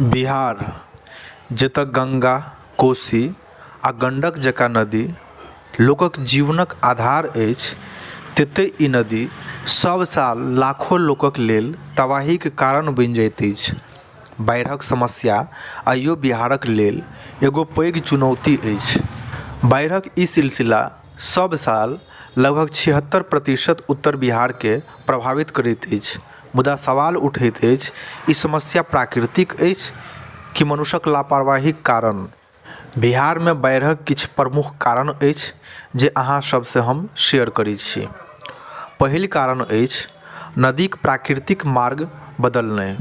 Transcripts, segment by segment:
बिहार जतऽ गंगा, कोशी आ गंडक जकाँ नदी लोकक जीवनक आधार अछि, तेतै ई नदी सब साल लाखों लोकक लेल तबाहीक कारण बनि जाइत अछि। बाढ़िक समस्या आइयो बिहारक लेल एगो पैघ चुनौती अछि। बाढ़िक ई सिलसिला सब साल लगभग 76% उत्तर बिहारके प्रभावित करैत अछि। मुदा सवाल उठैत अछि, ई समस्या प्राकृतिक अछि कि मनुष्यक लापरवाहीक कारण? बिहारमे बाढ़िक किछु प्रमुख कारण अछि जे अहाँ सबसँ हम शेयर करै छी। पहिल कारण अछि नदीक प्राकृतिक मार्ग बदलनाइ।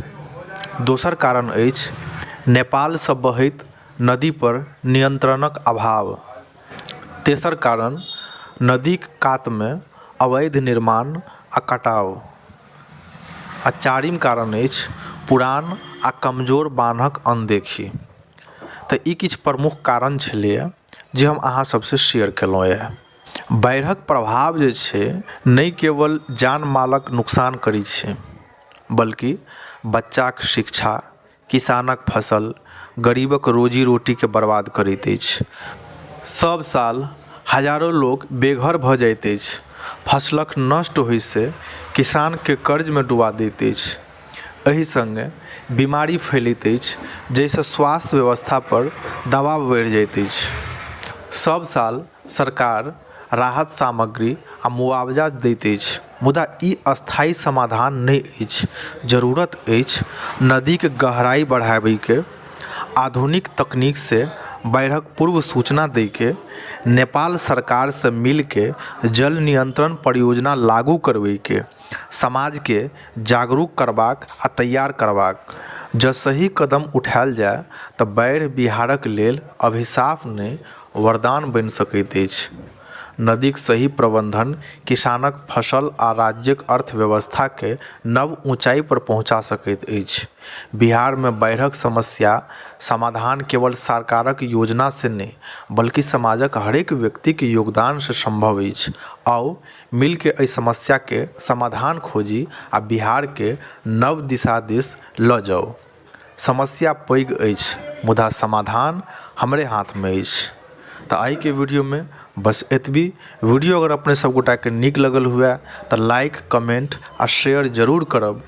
दोसर कारण अछि नेपालसँ बहैत नदी पर नियंत्रणक अभाव। तेसर कारण नदीक कातमे अवैध निर्माण आ कटाव। आ चारिम कारण अछि पुरान आ कमजोर बान्हक अनदेखी। तऽ ई किछु प्रमुख कारण छलैए जे हम अहाँ सबसँ शेयर केलहुँ यऽ। बाढ़िक प्रभाव जे छै नहि केवल जान मालक नुकसान करै छै, बल्कि बच्चाक शिक्षा, किसानक फसल, गरीबक रोजी रोटीके बर्बाद करैत अछि। सब साल हजारों लोक बेघर भऽ जाइत अछि, फसलक नष्ट होइसँ किसानके कर्जमे डुबा दैत अछि। एहि सङ्गे बीमारी फैलैत अछि जाहिसँ स्वास्थ्य व्यवस्था पर दबाव बढ़ि जाइत अछि। सब साल सरकार राहत सामग्री आ मुआवजा दैत अछि, मुदा ई अस्थायी समाधान नहि अछि। जरूरत अछि नदीक गहराई बढ़ाबैके, आधुनिक तकनीकसँ बाढ़िक पूर्व सूचना दैके, नेपाल सरकारसँ मिलके जल नियंत्रण परियोजना लागू करबैके, समाजके जागरूक करबाक आ तैयार करबाक। जँ सही कदम उठाएल जाय तऽ बाढ़ि बिहारक लेल अभिशाप नहि, वरदान बनि सकैत अछि। नदीक सही प्रबंधन किसानक फसल आ राज्यक अर्थव्यवस्थाके नव ऊंचाई पर पहुंचा सकैत अछि। बिहारमे बाढ़िक समस्या समाधान केवल सरकारक योजनासँ नहि, बल्कि समाजक हरेक व्यक्तिक योगदानसँ संभव अछि। आउ मिलके एहि समस्याके समाधान खोजी आ बिहारके नव दिशा दिस लऽ जाउ। समस्या पैघ अछि, मुदा समाधान हमरे हाथमे अछि। तऽ आइके वीडियोमे बस एतबी। वीडियो अगर अपने सब गोटाके नीक लगल हुए तऽ लाइक, कमेंट आ शेयर जरूर करब।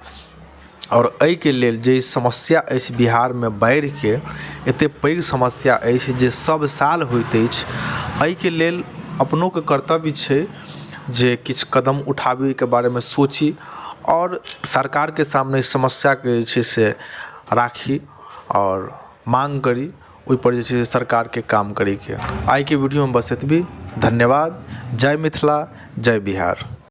और एहिके लेल जे समस्या अछि बिहारमे बाढ़िके, एतेक पैघ समस्या अछि जे सब साल होइत अछि, एहिके लेल अपनोके कर्तव्य छै जे किछु कदम उठाबैके बारेमे सोची और सरकारके सामने समस्याके जे छै से राखी और मांग करी, ओहिपर जे छै से सरकारके काम करैके। आइके वीडियोमे बस एतबी। धन्यवाद। जय मिथिला, जय बिहार।